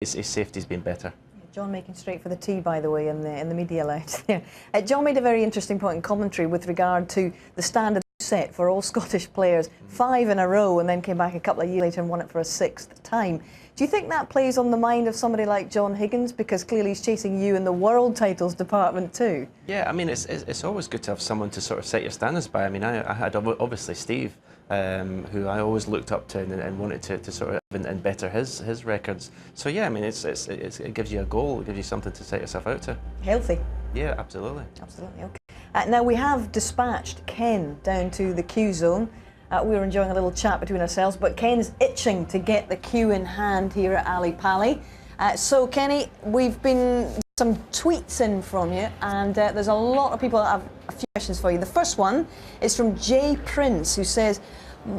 his safety's been better. John making straight for the tee, by the way, in the media lounge there. John made a very interesting point in commentary with regard to the standard set for all Scottish players, 5 in a row, and then came back a couple of years later and won it for a 6th time. Do you think that plays on the mind of somebody like John Higgins, because clearly he's chasing you in the world titles department too? Yeah, I mean, it's always good to have someone to sort of set your standards by. I mean, I had obviously Steve, who I always looked up to and wanted to sort of and better his records. So yeah, I mean, it gives you a goal, it gives you something to set yourself out to. Healthy. Yeah, absolutely. Absolutely, okay. Now we have dispatched Ken down to the Qzone. We were enjoying a little chat between ourselves, but Ken's itching to get the cue in hand here at Ali Pali. So Kenny, we've been some tweets in from you, and there's a lot of people that have a few questions for you. The first one is from Jay Prince, who says,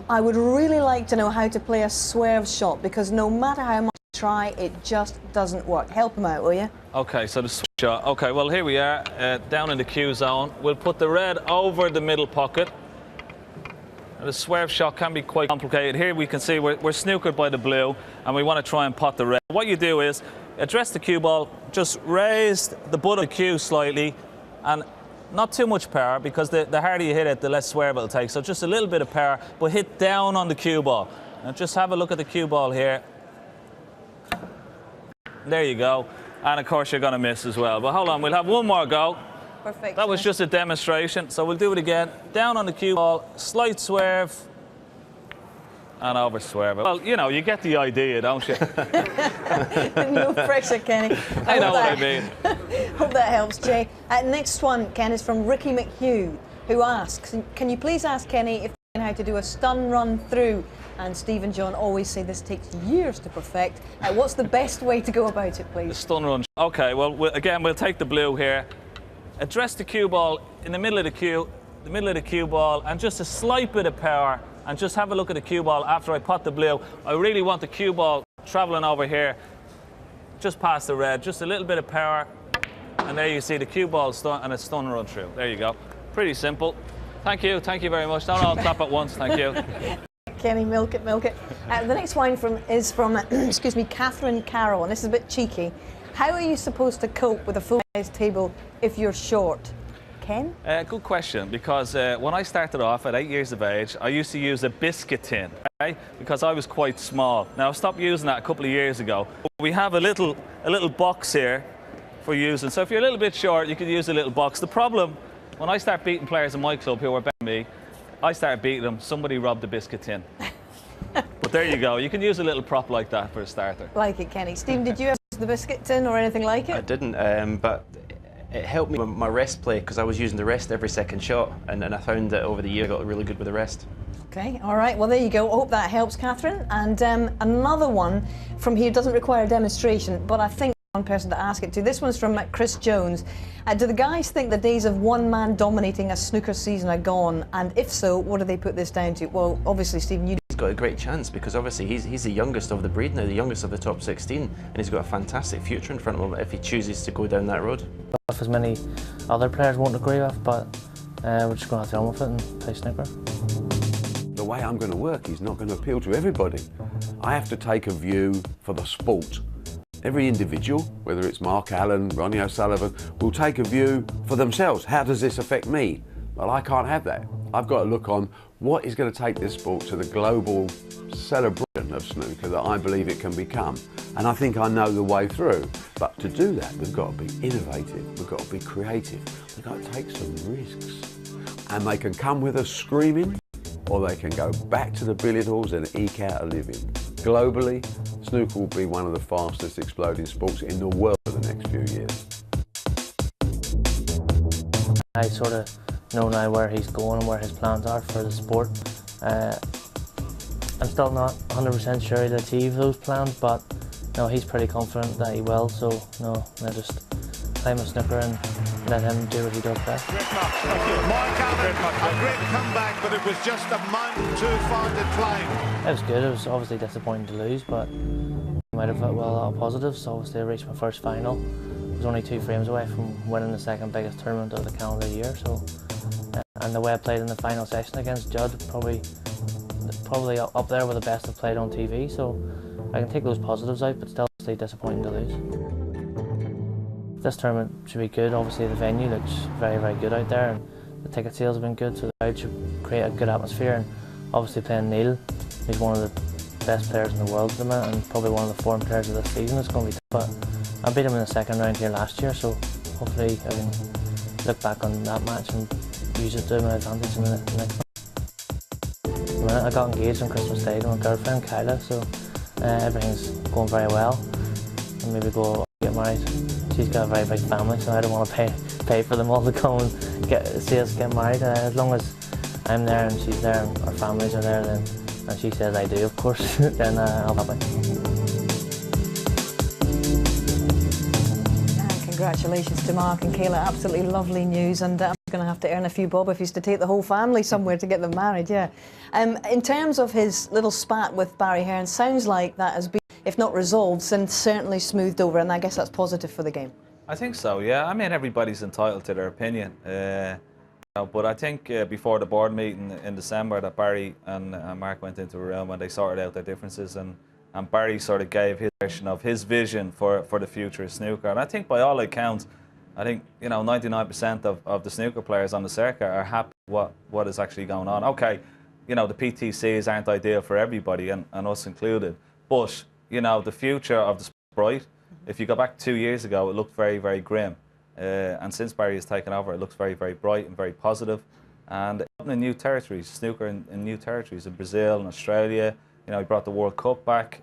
I would really like to know how to play a swerve shot, because no matter how much I try, it just doesn't work. Help him out, will you? Okay, so the swerve shot. Okay, well, here we are, down in the Qzone. We'll put the red over the middle pocket. The swerve shot can be quite complicated. Here we can see we're snookered by the blue, and we want to try and pot the red. What you do is address the cue ball, just raise the butt of the cue slightly, and not too much power, because the harder you hit it, the less swerve it'll take. So just a little bit of power, but hit down on the cue ball. Now just have a look at the cue ball here. There you go. And of course you're going to miss as well. But hold on, we'll have one more go. Perfect. That was just a demonstration, so we'll do it again. Down on the cue ball, slight swerve, and over swerve. Well, you know, you get the idea, don't you? No pressure, Kenny. I know what I mean. Hope that helps, Jay. Next one, Ken, is from Ricky McHugh, who asks, can you please ask Kenny if he knows how to do a stun run through? And Steve and John always say this takes years to perfect. What's the best way to go about it, please? The stun run. Okay, well, again, we'll take the blue here. Address the cue ball in the middle of the cue ball, and just a slight bit of power, and just have a look at the cue ball after I pot the blue. I really want the cue ball travelling over here, just past the red, just a little bit of power, and there you see the cue ball and a stun run through. There you go. Pretty simple. Thank you very much. Don't all clap at once, thank you. Kenny, milk it, milk it. The next one is from excuse me, Catherine Carroll, and this is a bit cheeky. How are you supposed to cope with a full-size table if you're short? Ken? Good question, because when I started off at 8 years of age, I used to use a biscuit tin, okay? Because I was quite small. Now, I stopped using that a couple of years ago. We have a little box here for using. So if you're a little bit short, you could use a little box. The problem, when I start beating players in my club who are better than me, I started beating them, somebody robbed the biscuit tin. But there you go. You can use a little prop like that for a starter. Like it, Kenny. Steve, did you ever use the biscuit tin or anything like it? I didn't, but it helped me with my rest play, because I was using the rest every second shot, and I found that over the year I got really good with the rest. Okay, all right, well there you go. I hope that helps, Catherine. And another one from here doesn't require a demonstration, but I think one person to ask it to. This one's from Chris Jones. Do the guys think the days of one man dominating a snooker season are gone? And if so, what do they put this down to? Well, obviously, Stephen, you... He's got a great chance, because obviously he's the youngest of the breed now, the youngest of the top 16, and he's got a fantastic future in front of him if he chooses to go down that road. As many other players won't agree with, but we're just going to have to get on with it and play snooker. The way I'm going to work is not going to appeal to everybody. I have to take a view for the sport. Every individual, whether it's Mark Allen, Ronnie O'Sullivan, will take a view for themselves. How does this affect me? Well, I can't have that. I've got to look on what is going to take this sport to the global celebration of snooker that I believe it can become. And I think I know the way through. But to do that, we've got to be innovative, we've got to be creative, we've got to take some risks. And they can come with us screaming, or they can go back to the billiard halls and eke out a living. Globally, snooker will be one of the fastest exploding sports in the world for the next few years. I sort of know now where he's going and where his plans are for the sport. I'm still not 100% sure he'll achieve those plans, but no, he's pretty confident that he will, so no, I just play my snooker and let him do what he does best. Mark Allen, a great comeback, but it was just a mountain too far to climb. It was good. It was obviously disappointing to lose, but I might have got a lot of positives. Obviously I reached my first final. I was only 2 frames away from winning the second biggest tournament of the calendar year, so and the way I played in the final session against Judd, probably up there with the best I've played on TV, so I can take those positives out, but still obviously disappointing to lose. This tournament should be good. Obviously the venue looks very, very good out there, and the ticket sales have been good, so the crowd should create a good atmosphere. And obviously playing Neil, who's one of the best players in the world at the minute, and probably one of the form players of this season, is going to be tough. But I beat him in the second round here last year, so hopefully I can look back on that match and use it to my advantage in the next one. I got engaged on Christmas Day to my girlfriend Kyla, so everything's going very well. And maybe go get married. She's got a very big family, so I don't want to pay for them all to come and see us get married. As long as I'm there and she's there and our families are there, then, and she says I do, of course, then I'll have it. Congratulations to Mark and Kayla, absolutely lovely news, and I'm going to have to earn a few bob if he's to take the whole family somewhere to get them married, yeah. In terms of his little spat with Barry Hearn, sounds like that has been, if not resolved, then certainly smoothed over, and I guess that's positive for the game. I think so, yeah. I mean, everybody's entitled to their opinion. But I think before the board meeting in December that Barry and Mark went into a room and they sorted out their differences, and Barry sort of gave his version of his vision for the future of snooker. And I think by all accounts, I think 99% of the snooker players on the circuit are happy with what is actually going on. Okay, the PTCs aren't ideal for everybody, and us included, but the future of the sport is bright. If you go back 2 years ago, it looked very, very grim. And since Barry has taken over, it looks very, very bright and very positive. And in new territories, snooker in new territories, in Brazil and Australia. He brought the World Cup back.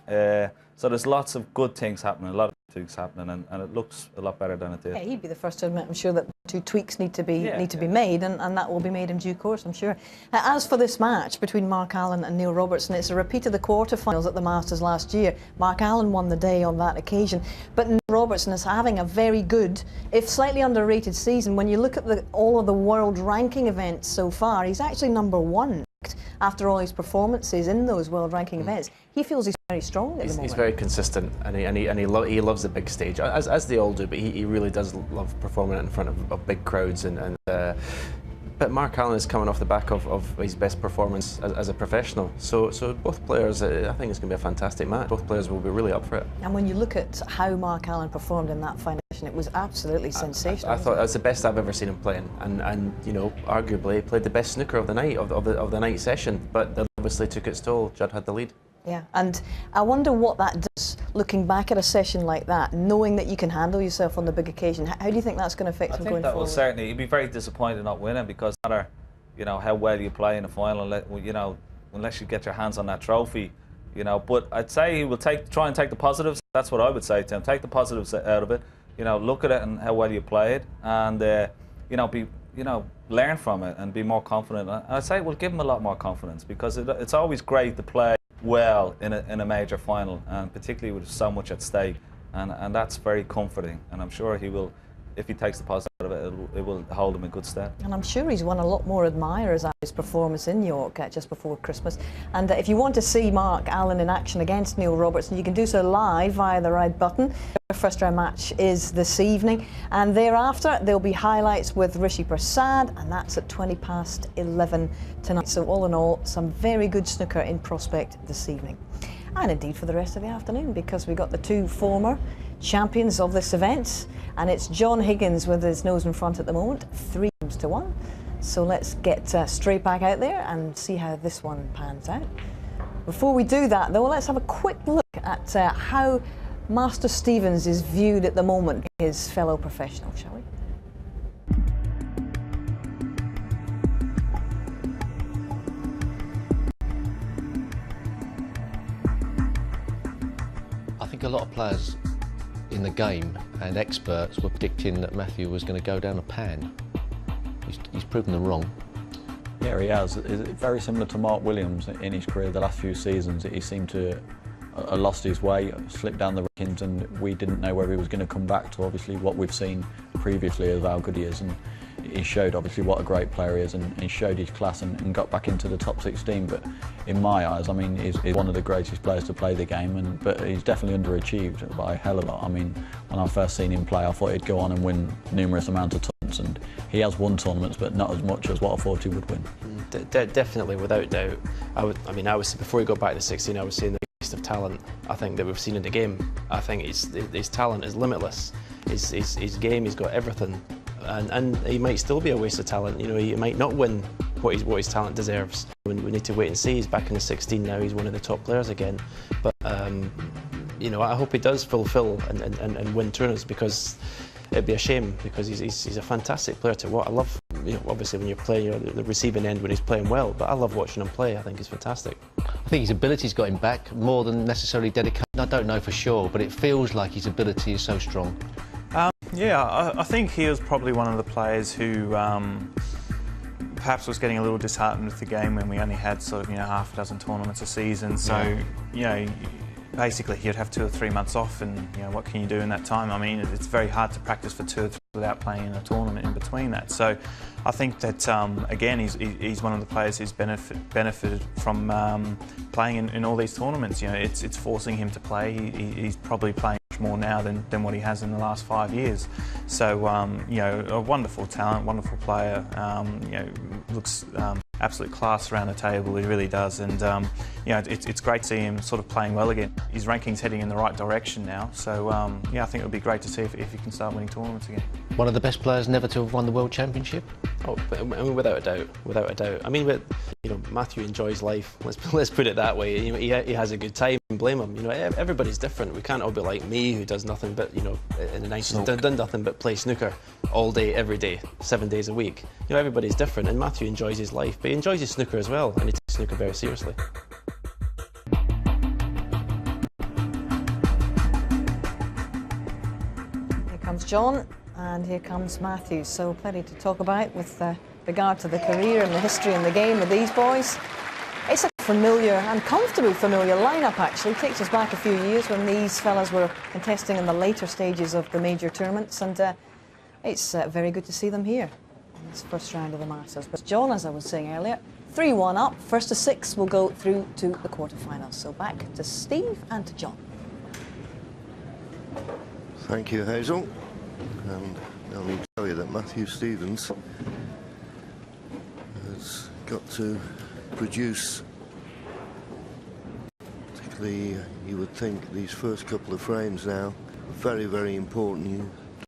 So there's lots of good things happening, a lot of things happening, and it looks a lot better than it did. Yeah, he'd be the first to admit, I'm sure, that 2 tweaks need to be made, and that will be made in due course, I'm sure. As for this match between Mark Allen and Neil Robertson, it's a repeat of the quarterfinals at the Masters last year. Mark Allen won the day on that occasion, but Neil Robertson is having a very good, if slightly underrated season. When you look at all of the world ranking events so far, he's actually #1. After all his performances in those world ranking events, he feels he's very strong at the moment. He's very consistent, and he loves the big stage, as they all do. But he really does love performing in front of big crowds. But Mark Allen is coming off the back of his best performance as a professional. So both players, I think it's going to be a fantastic match. Both players will be really up for it. And when you look at how Mark Allen performed in that final session, it was absolutely sensational. I thought it was the best I've ever seen him playing, and arguably played the best snooker of the night of the night session. But that obviously took its toll. Judd had the lead. Yeah, and I wonder what that does, looking back at a session like that, knowing that you can handle yourself on the big occasion. How do you think that's going to affect him going forward? I think that will certainly, he'd be very disappointed not winning, because no matter, how well you play in the final, unless you get your hands on that trophy, but I'd say he will try and take the positives. That's what I would say to him. Take the positives out of it, look at it and how well you play it, and, learn from it and be more confident. I'd say we'll give him a lot more confidence, because it's always great to play well in a major final, and particularly with so much at stake, and that's very comforting, and I'm sure he will, if he takes the positive out of it, it will hold him in good stead. And I'm sure he's won a lot more admirers after his performance in York just before Christmas. And if you want to see Mark Allen in action against Neil Robertson, you can do so live via the red button. The first round match is this evening, and thereafter there'll be highlights with Rishi Prasad, and that's at 11:20 tonight. So all in all, some very good snooker in prospect this evening, and indeed for the rest of the afternoon, because we've got the 2 former champions of this event, and it's John Higgins with his nose in front at the moment, 3-1. So let's get straight back out there and see how this one pans out. Before we do that though, let's have a quick look at how Master Stevens is viewed at the moment, his fellow professional, shall we? I think a lot of players in the game and experts were predicting that Mathew was going to go down a pan. He's proven them wrong. Yeah, he has. It's very similar to Mark Williams in his career the last few seasons. He seemed to have lost his way, slipped down the rankings, and we didn't know whether he was going to come back to obviously what we've seen previously of how good he is. And he showed obviously what a great player he is, and he showed his class and got back into the top 16. But in my eyes, I mean, he's one of the greatest players to play the game, but he's definitely underachieved by a hell of a lot. I mean, when I first seen him play, I thought he'd go on and win numerous amounts of tournaments, and he has won tournaments, but not as much as what I thought he would win. Definitely, without doubt. I would say before he got back to 16, I was saying that beast of talent, I think, that we've seen in the game. I think his talent is limitless. His game, he's got everything, and he might still be a waste of talent. You know, he might not win what his talent deserves. We need to wait and see. He's back in the 16 now. He's one of the top players again. But you know, I hope he does fulfil and win tournaments, because it'd be a shame, because he's a fantastic player to watch. I love, you know, obviously when you're playing, you're the receiving end when he's playing well, but I love watching him play. I think he's fantastic. I think his ability's got him back more than necessarily dedication. I don't know for sure, but it feels like his ability is so strong. Yeah, I think he was probably one of the players who perhaps was getting a little disheartened with the game when we only had sort of, you know, half a dozen tournaments a season. So, you know, basically he'd have 2 or 3 months off, and you know, what can you do in that time? I mean, it's very hard to practice for 2 or 3 without playing in a tournament in between that. So I think that again, he's one of the players who's benefited from playing in all these tournaments. You know, it's forcing him to play. He's probably playing much more now than what he has in the last 5 years. So you know, a wonderful talent, wonderful player. You know, looks absolute class around the table, he really does, and you know, it's great to see him sort of playing well again. His ranking's heading in the right direction now, so yeah, I think it would be great to see if he can start winning tournaments again. One of the best players never to have won the World Championship? Oh, I mean, without a doubt, without a doubt. I mean, you know, Mathew enjoys life. Let's put it that way. You know, he has a good time. Blame him. You know, everybody's different. We can't all be like me, who does nothing but, you know, in the 90s done nothing but play snooker all day, every day, 7 days a week. You know, everybody's different, and Mathew enjoys his life, but he enjoys his snooker as well, and he takes snooker very seriously. Here comes John, and here comes Mathew. So plenty to talk about with regard to the career and the history and the game of these boys. It's a familiar and comfortably familiar lineup, actually. It takes us back a few years when these fellas were contesting in the later stages of the major tournaments, and it's very good to see them here in this first round of the Masters. But John, as I was saying earlier, 3-1 up. First of 6 will go through to the quarterfinals. So back to Steve and to John. Thank you, Hazel. And I'll need to tell you that Mathew Stevens has got to produce, particularly you would think these first couple of frames now, very, very important. You